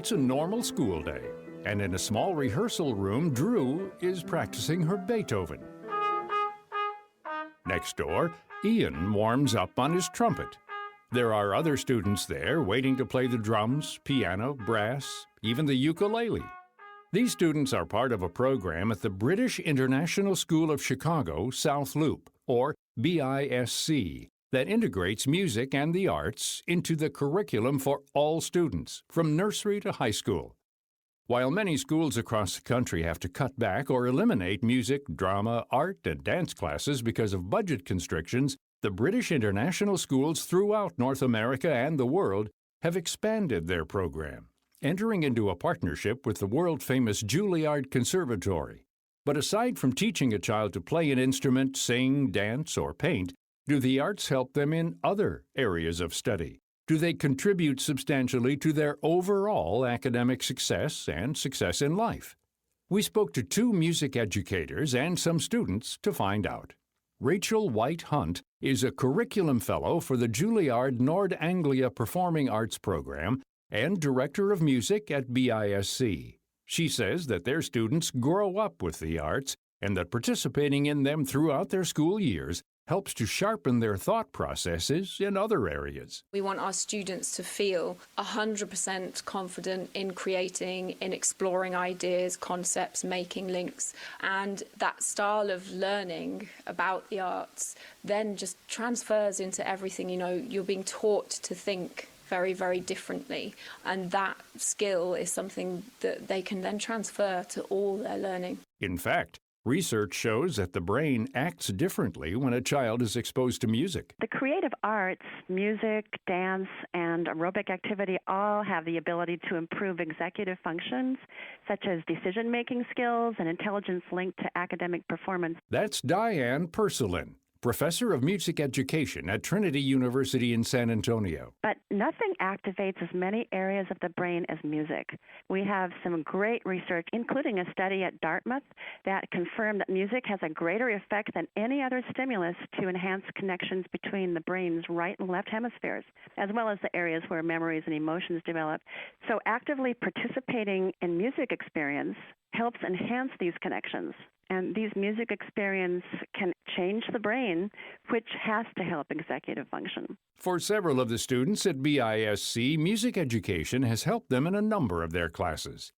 It's a normal school day, and in a small rehearsal room, Drew is practicing her Beethoven. Next door, Ian warms up on his trumpet. There are other students there waiting to play the drums, piano, brass, even the ukulele. These students are part of a program at the British International School of Chicago, South Loop, or BISC, that integrates music and the arts into the curriculum for all students, from nursery to high school. While many schools across the country have to cut back or eliminate music, drama, art, and dance classes because of budget constrictions, the British International Schools throughout North America and the world have expanded their program, entering into a partnership with the world-famous Julliard Conservatory. But aside from teaching a child to play an instrument, sing, dance, or paint, do the arts help them in other areas of study? Do they contribute substantially to their overall academic success and success in life? We spoke to 2 music educators and some students to find out. Rachel White-Hunt is a curriculum fellow for the Julliard-Nord Anglia Performing Arts Program and director of music at BISC. She says that their students grow up with the arts and that participating in them throughout their school years helps to sharpen their thought processes in other areas. We want our students to feel 100% confident in creating, in exploring ideas, concepts, making links, and that style of learning about the arts then just transfers into everything. You know, you're being taught to think very, very differently, and that skill is something that they can then transfer to all their learning. In fact, research shows that the brain acts differently when a child is exposed to music. The creative arts, music, dance, and aerobic activity all have the ability to improve executive functions, such as decision-making skills and intelligence linked to academic performance. That's Diane Purcellin, professor of music education at Trinity University in San Antonio. But nothing activates as many areas of the brain as music. We have some great research, including a study at Dartmouth, that confirmed that music has a greater effect than any other stimulus to enhance connections between the brain's right and left hemispheres, as well as the areas where memories and emotions develop. So actively participating in music experience helps enhance these connections. And these music experiences can change the brain, which has to help executive function. For several of the students at BISC, music education has helped them in a number of their classes.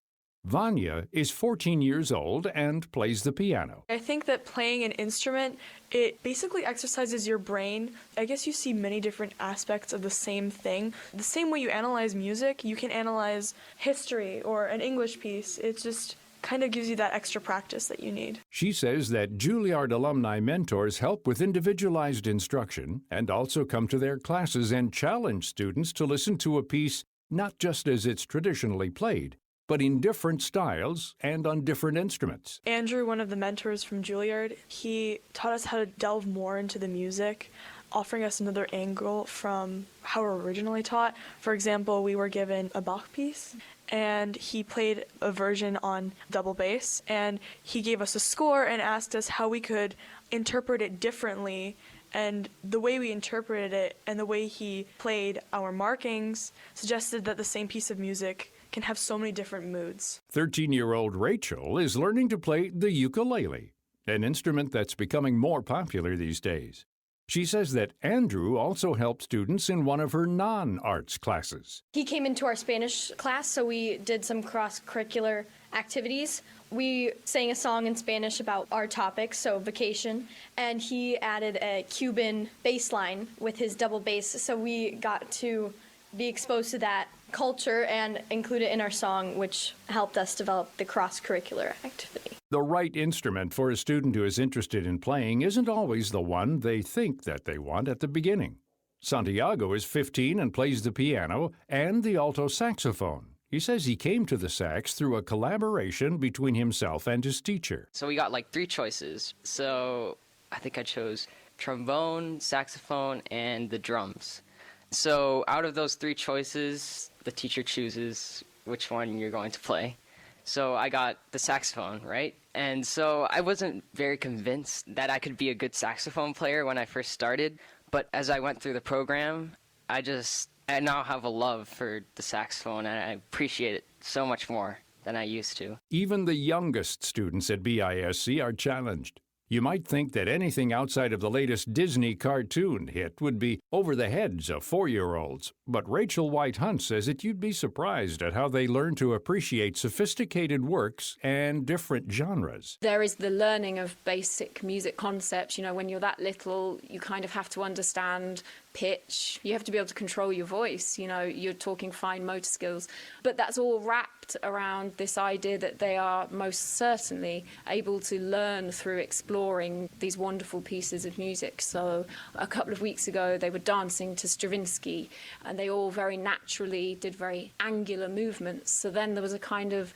Vanya is 14 years old and plays the piano. I think that playing an instrument, it basically exercises your brain. I guess you see many different aspects of the same thing. The same way you analyze music, you can analyze history or an English piece. It's just kind of gives you that extra practice that you need. She says that Juilliard alumni mentors help with individualized instruction and also come to their classes and challenge students to listen to a piece not just as it's traditionally played, but in different styles and on different instruments. Andrew, one of the mentors from Julliard, he taught us how to delve more into the music, offering us another angle from how we're originally taught. For example, we were given a Bach piece, and he played a version on double bass, and he gave us a score and asked us how we could interpret it differently. And the way we interpreted it and the way he played our markings suggested that the same piece of music can have so many different moods. 13-year-old Rachel is learning to play the ukulele, an instrument that's becoming more popular these days. She says that Andrew also helped students in one of her non-arts classes. He came into our Spanish class, so we did some cross-curricular activities. We sang a song in Spanish about our topic, so vacation, and he added a Cuban bass line with his double bass, so we got to be exposed to that culture and include it in our song, which helped us develop the cross-curricular activity. The right instrument for a student who is interested in playing isn't always the one they think that they want at the beginning. Santiago is 15 and plays the piano and the alto saxophone. He says he came to the sax through a collaboration between himself and his teacher. So we got like 3 choices. So I think I chose trombone, saxophone, and the drums. So out of those 3 choices, the teacher chooses which one you're going to play. So I got the saxophone, right? And so I wasn't very convinced that I could be a good saxophone player when I first started. But as I went through the program, I just I now have a love for the saxophone, and I appreciate it so much more than I used to. Even the youngest students at BISC are challenged. You might think that anything outside of the latest Disney cartoon hit would be over the heads of 4-year-olds, but Rachel White Hunt says that you'd be surprised at how they learn to appreciate sophisticated works and different genres. There is the learning of basic music concepts. You know, when you're that little, you kind of have to understand pitch. You have to be able to control your voice. You know, you're talking fine motor skills. But that's all wrapped around this idea that they are most certainly able to learn through exploring these wonderful pieces of music. So a couple of weeks ago, they were dancing to Stravinsky, and they all very naturally did very angular movements. So then there was a kind of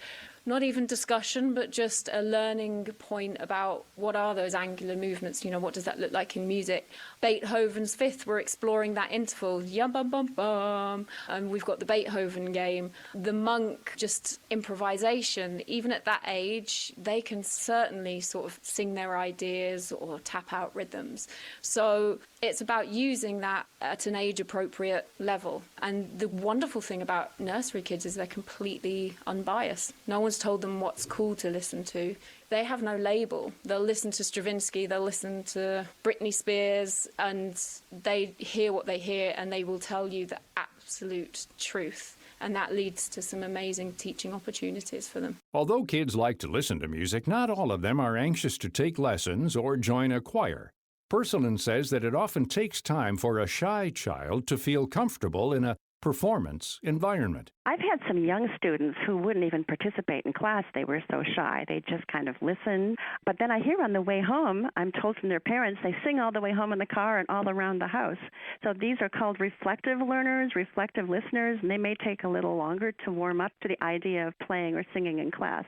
not even discussion, but just a learning point about what are those angular movements, you know, what does that look like in music. Beethoven's Fifth, we're exploring that interval, yum bum bum bum, and we've got the Beethoven game. The Monk, just improvisation, even at that age, they can certainly sort of sing their ideas or tap out rhythms. So it's about using that at an age-appropriate level. And the wonderful thing about nursery kids is they're completely unbiased. No one's told them what's cool to listen to. They have no label. They'll listen to Stravinsky, they'll listen to Britney Spears, and they hear what they hear, and they will tell you the absolute truth. And that leads to some amazing teaching opportunities for them. Although kids like to listen to music, not all of them are anxious to take lessons or join a choir. Purcellin says that it often takes time for a shy child to feel comfortable in a performance environment. I've had some young students who wouldn't even participate in class. They were so shy. They just kind of listen. But then I hear on the way home, I'm told from their parents, they sing all the way home in the car and all around the house. So these are called reflective learners, reflective listeners, and they may take a little longer to warm up to the idea of playing or singing in class.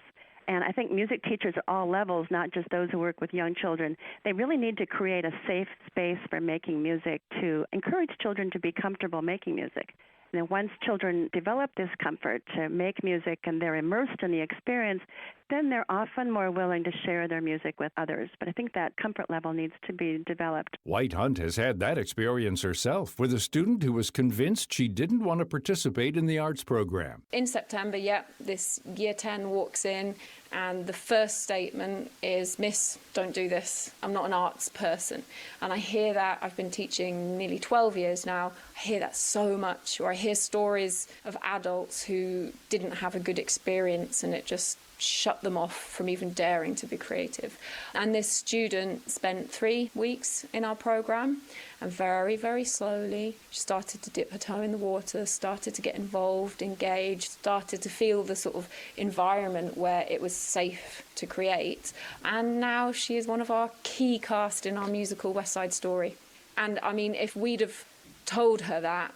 And I think music teachers at all levels, not just those who work with young children, they really need to create a safe space for making music to encourage children to be comfortable making music. And then once children develop this comfort to make music and they're immersed in the experience, then they're often more willing to share their music with others. But I think that comfort level needs to be developed. White Hunt has had that experience herself with a student who was convinced she didn't want to participate in the arts program. In September, this year 10 walks in, and the first statement is, "Miss, don't do this. I'm not an arts person." And I hear that. I've been teaching nearly 12 years now. I hear that so much. Or I hear stories of adults who didn't have a good experience and it just shut them off from even daring to be creative. And this student spent 3 weeks in our program, and very, very slowly she started to dip her toe in the water, started to get involved, engaged, started to feel the sort of environment where it was safe to create. And now she is one of our key cast in our musical West Side Story. And I mean, if we'd have told her that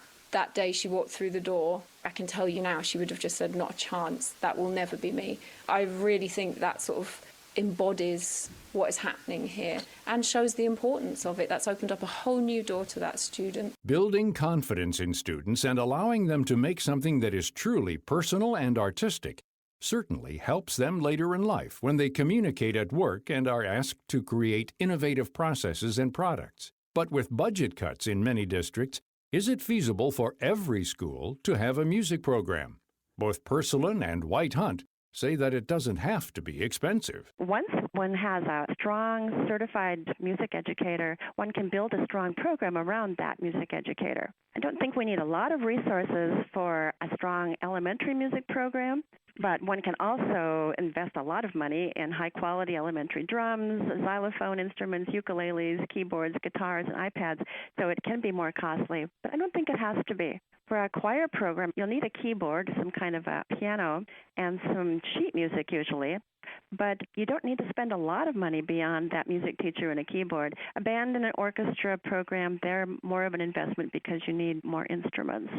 day she walked through the door, I can tell you now, she would have just said, not a chance, that will never be me. I really think that sort of embodies what is happening here and shows the importance of it. That's opened up a whole new door to that student. Building confidence in students and allowing them to make something that is truly personal and artistic certainly helps them later in life when they communicate at work and are asked to create innovative processes and products. But with budget cuts in many districts, is it feasible for every school to have a music program? Both Purcellin and White Hunt say that it doesn't have to be expensive. Once one has a strong certified music educator, one can build a strong program around that music educator. I don't think we need a lot of resources for a strong elementary music program, but one can also invest a lot of money in high-quality elementary drums, xylophone instruments, ukuleles, keyboards, guitars, and iPads, so it can be more costly. But I don't think it has to be. For a choir program, you'll need a keyboard, some kind of a piano, and some sheet music usually. But you don't need to spend a lot of money beyond that music teacher and a keyboard. A band and an orchestra program, they're more of an investment because you need more instruments.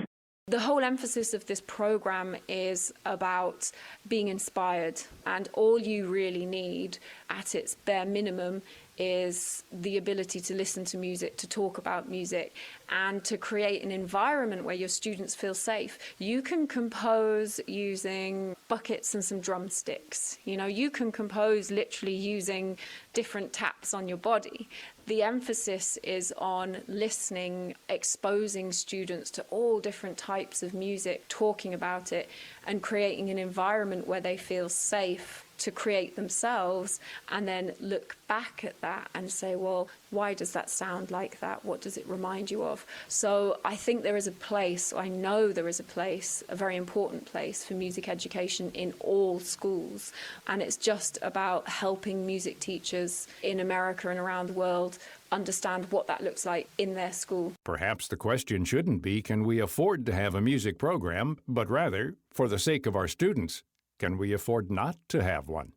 The whole emphasis of this program is about being inspired, and all you really need at its bare minimum is the ability to listen to music, to talk about music, and to create an environment where your students feel safe. You can compose using buckets and some drumsticks. You can compose literally using different taps on your body. The emphasis is on listening, exposing students to all different types of music, talking about it, and creating an environment where they feel safe to create themselves, and then look back at that and say, well, why does that sound like that? What does it remind you of? So I think there is a place, I know there is a place, a very important place for music education in all schools. And it's just about helping music teachers in America and around the world understand what that looks like in their school. Perhaps the question shouldn't be, can we afford to have a music program, but rather, for the sake of our students, can we afford not to have one?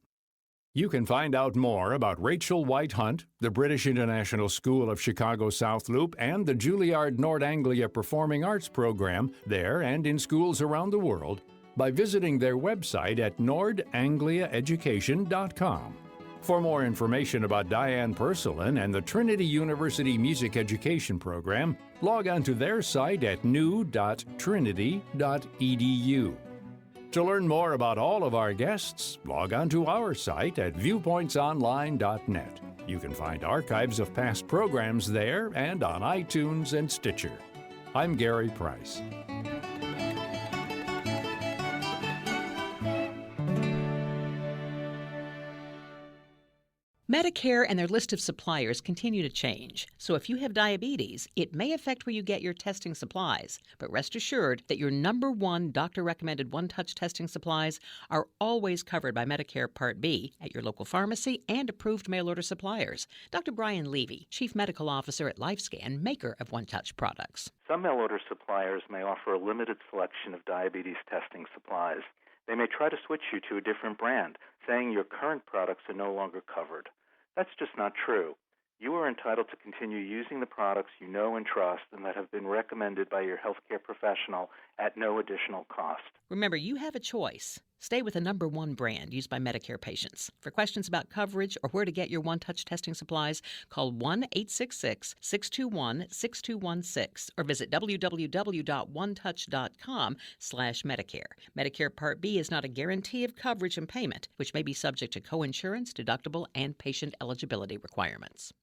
You can find out more about Rachel White Hunt, the British International School of Chicago South Loop, and the Julliard-Nord Anglia Performing Arts Program there and in schools around the world by visiting their website at nordangliaeducation.com. For more information about Diane Purcellin and the Trinity University Music Education Program, log on to their site at new.trinity.edu. To learn more about all of our guests, log on to our site at viewpointsonline.net. You can find archives of past programs there and on iTunes and Stitcher. I'm Gary Price. Medicare and their list of suppliers continue to change, so if you have diabetes, it may affect where you get your testing supplies. But rest assured that your number one doctor-recommended OneTouch testing supplies are always covered by Medicare Part B at your local pharmacy and approved mail-order suppliers. Dr. Brian Levy, Chief Medical Officer at LifeScan, maker of OneTouch products. Some mail-order suppliers may offer a limited selection of diabetes testing supplies. They may try to switch you to a different brand, saying your current products are no longer covered. That's just not true. You are entitled to continue using the products you know and trust and that have been recommended by your healthcare professional at no additional cost. Remember, you have a choice. Stay with the number one brand used by Medicare patients. For questions about coverage or where to get your OneTouch testing supplies, call 1-866-621-6216 or visit www.onetouch.com/Medicare. Medicare Part B is not a guarantee of coverage and payment, which may be subject to coinsurance, deductible, and patient eligibility requirements.